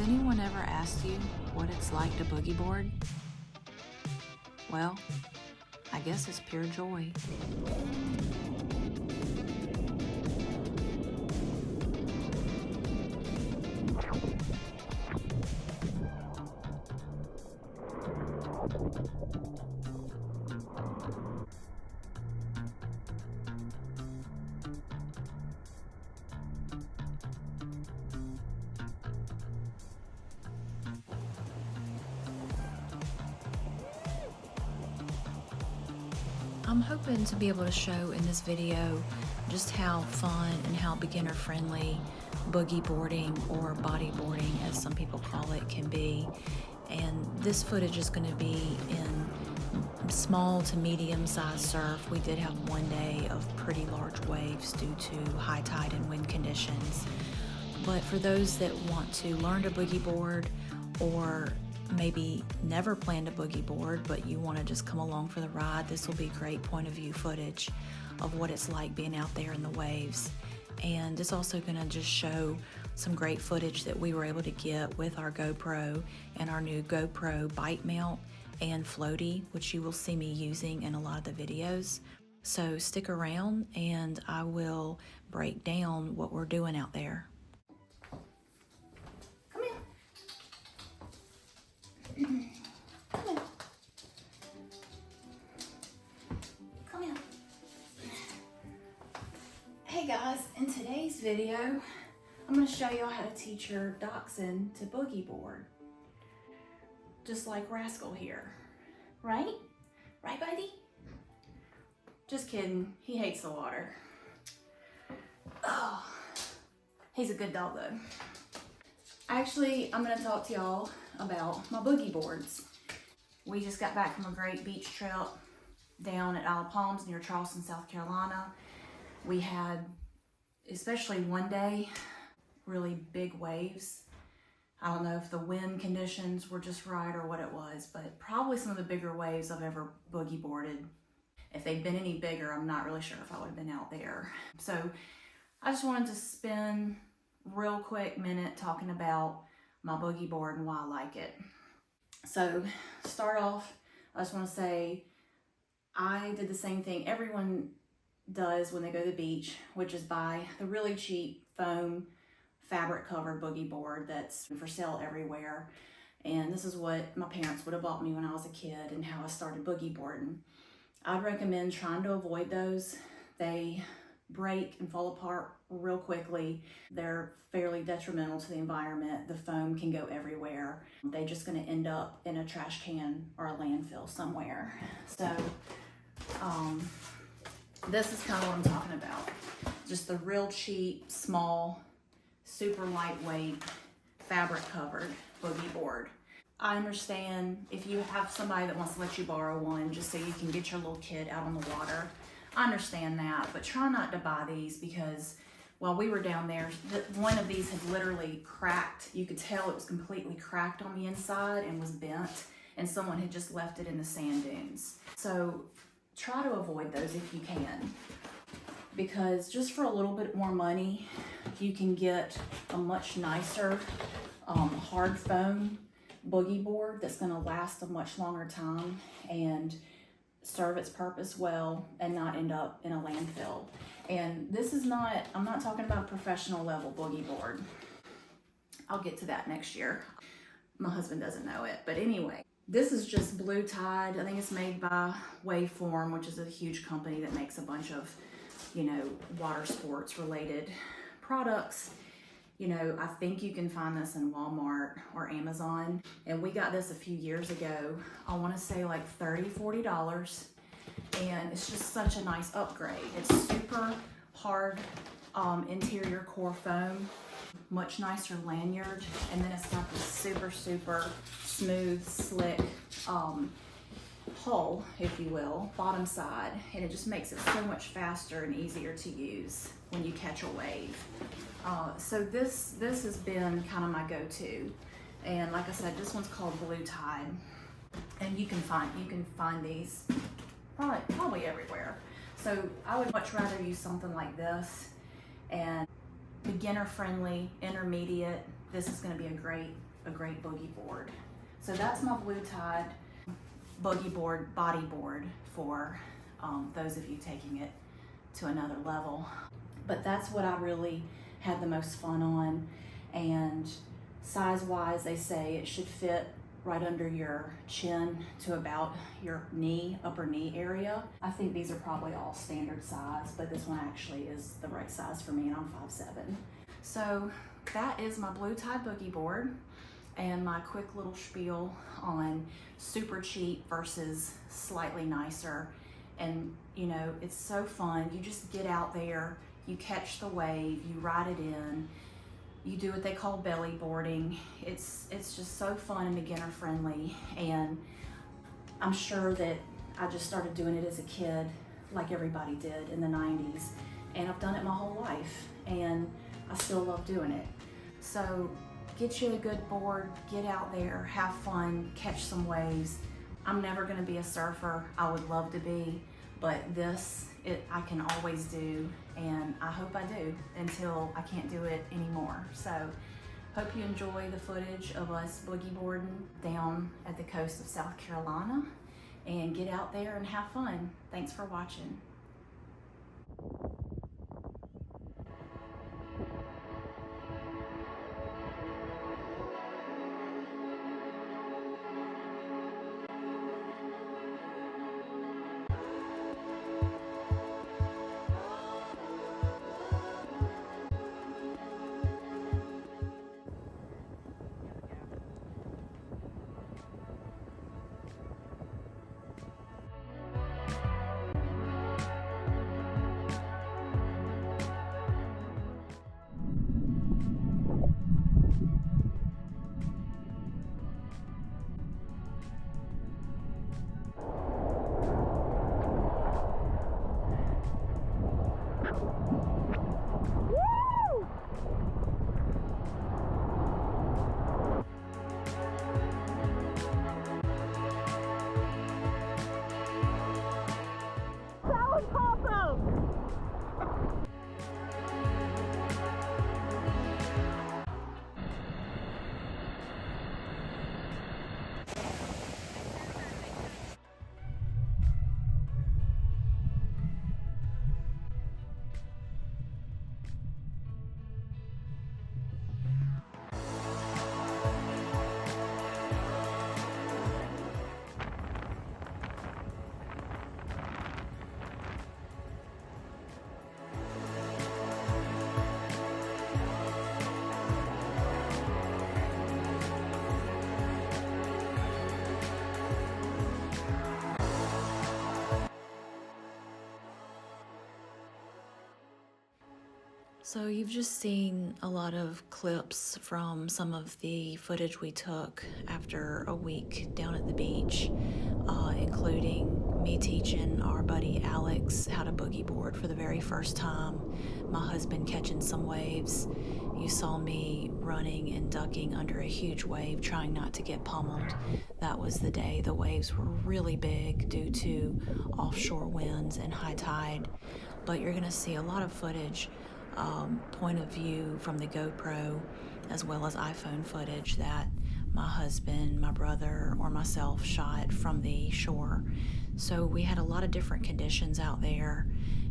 anyone ever asked you what it's like to boogie board? Well, I guess it's pure joy. I'm hoping to be able to show in this video just how fun and how beginner friendly boogie boarding or bodyboarding, as some people call it, can be. And this footage is going to be in small to medium sized surf. We did have one day of pretty large waves due to high tide and wind conditions. But for those that want to learn to boogie board, or maybe never plan to boogie board, but you want to just come along for the ride, this will be great point of view footage of what it's like being out there in the waves. And it's also going to just show some great footage that we were able to get with our GoPro and our new GoPro bite mount and floaty, which you will see me using in a lot of the videos. So stick around and I will break down what we're doing out there. Come here. Hey guys, in today's video, I'm going to show y'all how to teach your dachshund to boogie board. Just like Rascal here. Right? Right, buddy? Just kidding. He hates the water. Oh, he's a good dog though. Actually, I'm going to talk to y'all about my boogie boards. We just got back from a great beach trip down at Isle of Palms near Charleston, South Carolina. We had, especially one day, really big waves. I don't know if the wind conditions were just right or what it was, but probably some of the bigger waves I've ever boogie boarded. If they'd been any bigger, I'm not really sure if I would have been out there. So I just wanted to spend a real quick minute talking about my boogie board and why I like it. So start off, I just want to say I did the same thing everyone does when they go to the beach, which is buy the really cheap foam fabric covered boogie board that's for sale everywhere. And this is what my parents would have bought me when I was a kid and how I started boogie boarding. I'd recommend trying to avoid those. They break and fall apart real quickly. They're fairly detrimental to the environment. The foam can go everywhere. They're just going to end up in a trash can or a landfill somewhere. So this is kind of what I'm talking about. Just the real cheap, small, super lightweight, fabric covered boogie board. I understand if you have somebody that wants to let you borrow one just so you can get your little kid out on the water. I understand that, but try not to buy these, because while we were down there, one of these had literally cracked. You could tell it was completely cracked on the inside and was bent, and someone had just left it in the sand dunes. So try to avoid those if you can, because just for a little bit more money, you can get a much nicer hard foam boogie board that's going to last a much longer time and serve its purpose well and not end up in a landfill. And this is not, I'm not talking about professional level boogie board. I'll get to that next year. My husband doesn't know it, but anyway, this is just BlooTide. I think it's made by Waveform, which is a huge company that makes a bunch of, water sports related products. I think you can find this in Walmart or Amazon. And we got this a few years ago. I want to say like $30, $40. And it's just such a nice upgrade. It's super hard interior core foam, much nicer lanyard. And then it's got this super, super smooth, slick hull, if you will, bottom side. And it just makes it so much faster and easier to use when you catch a wave. So this has been kind of my go-to, and like I said, this one's called BlooTide, and you can find these probably everywhere. So I would much rather use something like this, and beginner friendly, intermediate. This is going to be a great a great boogie board. So that's my BlooTide BoogieBoard bodyboard for those of you taking it to another level. But that's what I really had the most fun on. And size-wise, they say it should fit right under your chin to about your knee, upper knee area. I think these are probably all standard size, but this one actually is the right size for me, and I'm 5'7". So that is my BlooTide BoogieBoard and my quick little spiel on super cheap versus slightly nicer. And you know, it's so fun. You just get out there, you catch the wave, you ride it in, you do what they call belly boarding. It's just so fun and beginner friendly. And I'm sure that I just started doing it as a kid, like everybody did in the 90s. And I've done it my whole life, and I still love doing it. So get you a good board, get out there, have fun, catch some waves. I'm never gonna be a surfer. I would love to be, but this, I can always do, and I hope I do until I can't do it anymore. So hope you enjoy the footage of us boogie boarding down at the coast of South Carolina, and get out there and have fun. Thanks for watching. So you've just seen a lot of clips from some of the footage we took after a week down at the beach, including me teaching our buddy Alex how to boogie board for the very first time, my husband catching some waves. You saw me running and ducking under a huge wave, trying not to get pummeled. That was the day the waves were really big due to offshore winds and high tide. But you're gonna see a lot of footage, point of view from the GoPro, as well as iPhone footage that my husband, my brother, or myself shot from the shore. So we had a lot of different conditions out there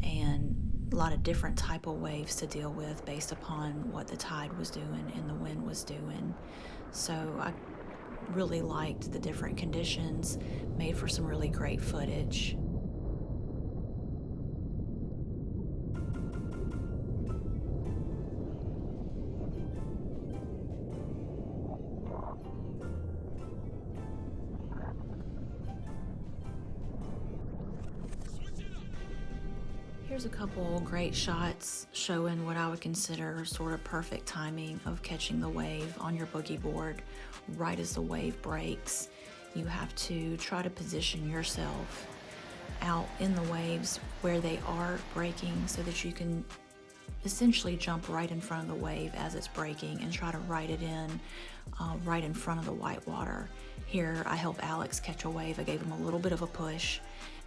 and a lot of different type of waves to deal with based upon what the tide was doing and the wind was doing. So I really liked the different conditions, made for some really great footage. Here's a couple great shots showing what I would consider sort of perfect timing of catching the wave on your boogie board right as the wave breaks. You have to try to position yourself out in the waves where they are breaking so that you can essentially jump right in front of the wave as it's breaking and try to ride it in right in front of the white water. Here I help Alex catch a wave. I gave him a little bit of a push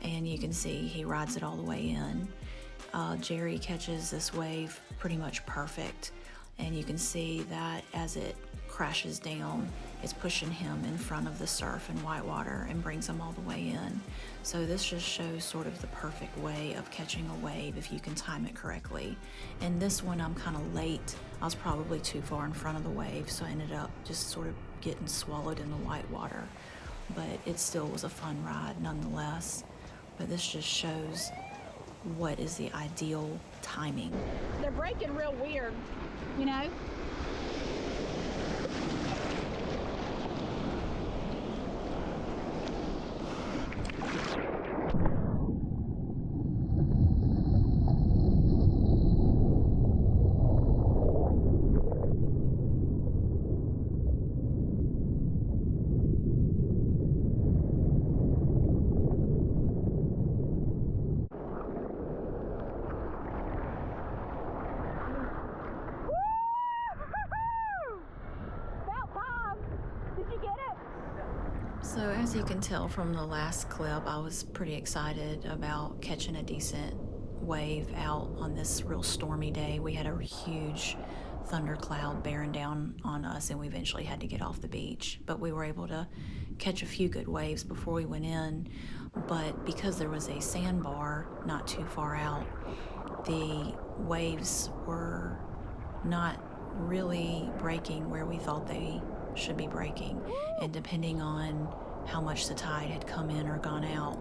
and you can see he rides it all the way in. Jerry catches this wave pretty much perfect, and you can see that as it crashes down, it's pushing him in front of the surf and whitewater and brings him all the way in. So this just shows sort of the perfect way of catching a wave if you can time it correctly. And this one I'm kind of late. I was probably too far in front of the wave, so I ended up just sort of getting swallowed in the whitewater. But it still was a fun ride nonetheless. But this just shows what is the ideal timing. They're breaking real weird, you know? So as you can tell from the last clip, I was pretty excited about catching a decent wave out on this real stormy day. We had a huge thundercloud bearing down on us and we eventually had to get off the beach. But we were able to catch a few good waves before we went in. But because there was a sandbar not too far out, the waves were not really breaking where we thought they should be breaking. And depending on how much the tide had come in or gone out,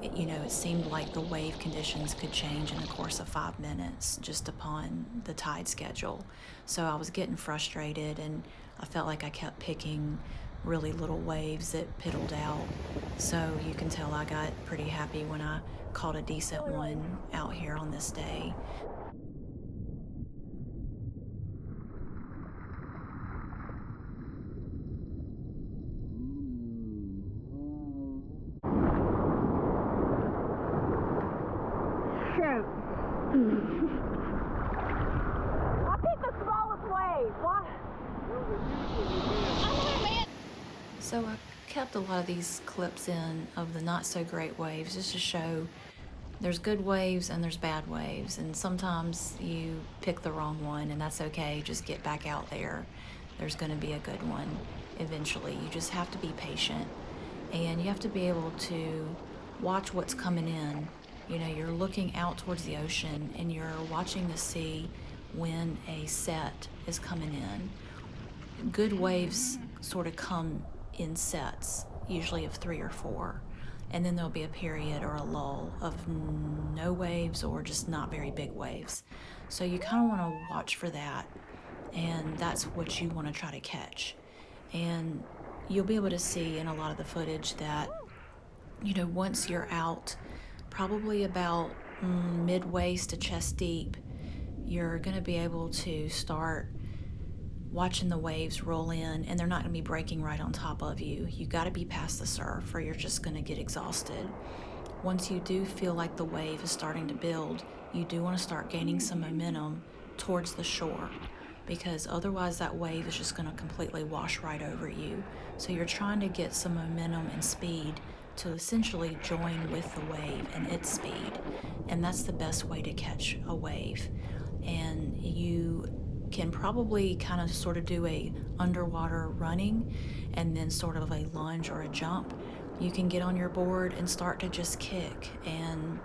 it seemed like the wave conditions could change in the course of 5 minutes just upon the tide schedule. So I was getting frustrated and I felt like I kept picking really little waves that piddled out. So you can tell I got pretty happy when I caught a decent one out here on this day. I picked the smallest wave. What? So I kept a lot of these clips in of the not so great waves just to show there's good waves and there's bad waves, and sometimes you pick the wrong one and that's okay. Just get back out there. There's going to be a good one eventually. You just have to be patient and you have to be able to watch what's coming in. You're looking out towards the ocean and you're watching to see when a set is coming in. Good waves sort of come in sets, usually of 3 or 4. And then there'll be a period or a lull of no waves or just not very big waves. So you kind of want to watch for that. And that's what you want to try to catch. And you'll be able to see in a lot of the footage that, once you're out, probably about mid-waist to chest deep, you're going to be able to start watching the waves roll in, and they're not going to be breaking right on top of you. You got to be past the surf or you're just going to get exhausted. Once you do feel like the wave is starting to build, you do want to start gaining some momentum towards the shore, because otherwise that wave is just going to completely wash right over you. So you're trying to get some momentum and speed to essentially join with the wave and its speed. And that's the best way to catch a wave. And you can probably kind of sort of do a underwater running and then sort of a lunge or a jump. You can get on your board and start to just kick and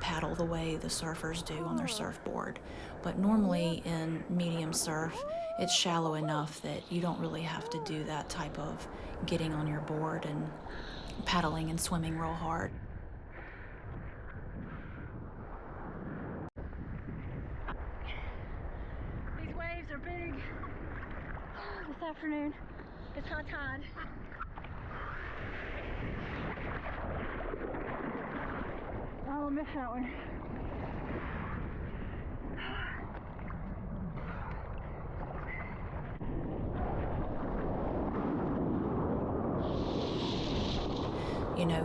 paddle the way the surfers do on their surfboard. But normally in medium surf, it's shallow enough that you don't really have to do that type of getting on your board and paddling and swimming real hard. These waves are big. This afternoon, it's high tide. I will miss that one.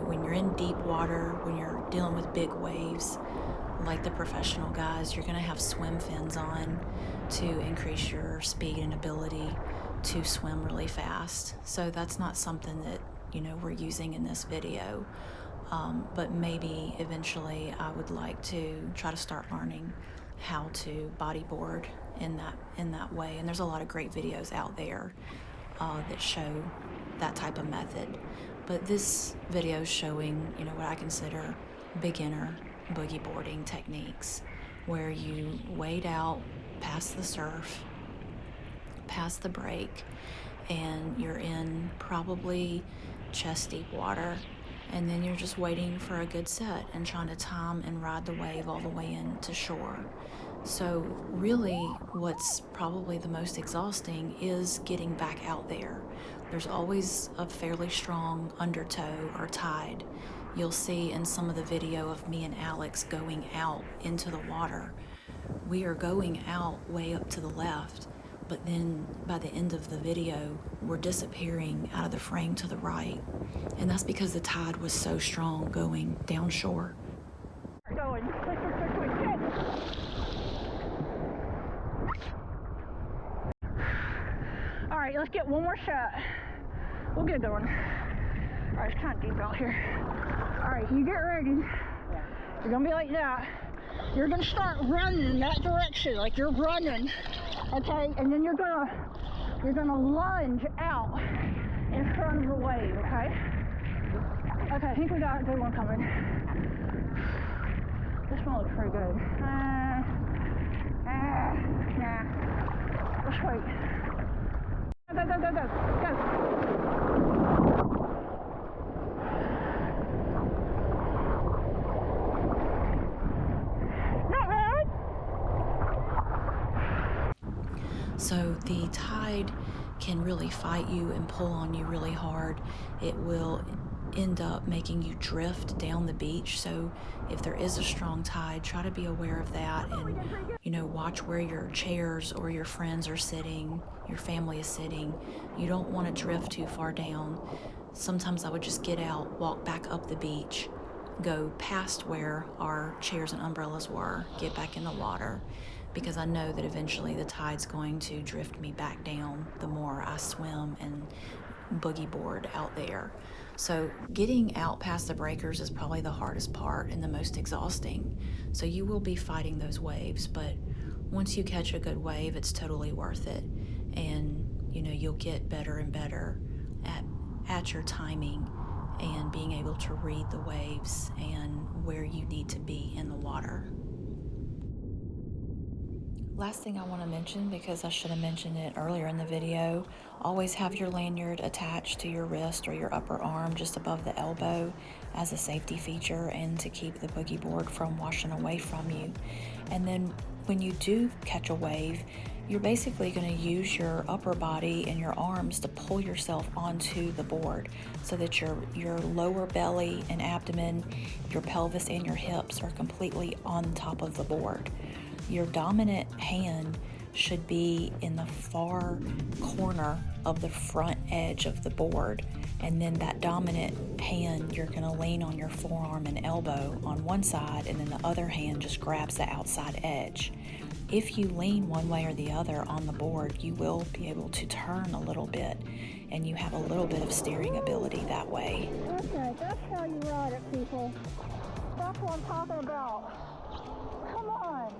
When you're in deep water, when you're dealing with big waves, like the professional guys, you're going to have swim fins on to increase your speed and ability to swim really fast. So that's not something that, we're using in this video. But maybe eventually I would like to try to start learning how to bodyboard in that way. And there's a lot of great videos out there that show that type of method. But this video is showing, you know, what I consider beginner boogie boarding techniques, where you wade out past the surf, past the break, and you're in probably chest deep water, and then you're just waiting for a good set and trying to time and ride the wave all the way in to shore. So really what's probably the most exhausting is getting back out there. There's always a fairly strong undertow or tide. You'll see in some of the video of me and Alex going out into the water. We are going out way up to the left, but then by the end of the video, we're disappearing out of the frame to the right. And that's because the tide was so strong going down shore. Going. Quick. All right, let's get one more shot. We'll get a good one. All right, it's kind of deep out here. All right, you get ready. You're gonna be like that. You're gonna start running in that direction, like you're running, okay? And then you're gonna lunge out in front of the wave, okay? Okay, I think we got a good one coming. This one looks pretty good. Nah. Let's wait. Go. So the tide can really fight you and pull on you really hard. It will end up making you drift down the beach. So if there is a strong tide, try to be aware of that, and, you know, watch where your chairs or your friends are sitting, your family is sitting. You don't want to drift too far down. Sometimes I would just get out, walk back up the beach, go past where our chairs and umbrellas were, get back in the water, because I know that eventually the tide's going to drift me back down the more I swim and boogie board out there. So getting out past the breakers is probably the hardest part and the most exhausting. So you will be fighting those waves, but once you catch a good wave, it's totally worth it. And, you know, you'll get better and better at your timing and being able to read the waves and where you need to be in the water. Last thing I want to mention, because I should have mentioned it earlier in the video, always have your lanyard attached to your wrist or your upper arm just above the elbow as a safety feature and to keep the boogie board from washing away from you. And then when you do catch a wave, you're basically going to use your upper body and your arms to pull yourself onto the board so that your lower belly and abdomen, your pelvis and your hips are completely on top of the board. Your dominant hand should be in the far corner of the front edge of the board, and then that dominant hand, you're going to lean on your forearm and elbow on one side, and then the other hand just grabs the outside edge. If you lean one way or the other on the board, you will be able to turn a little bit, and you have a little bit of steering ability that way. Okay, that's how you ride it, people. That's what I'm talking about. Come on.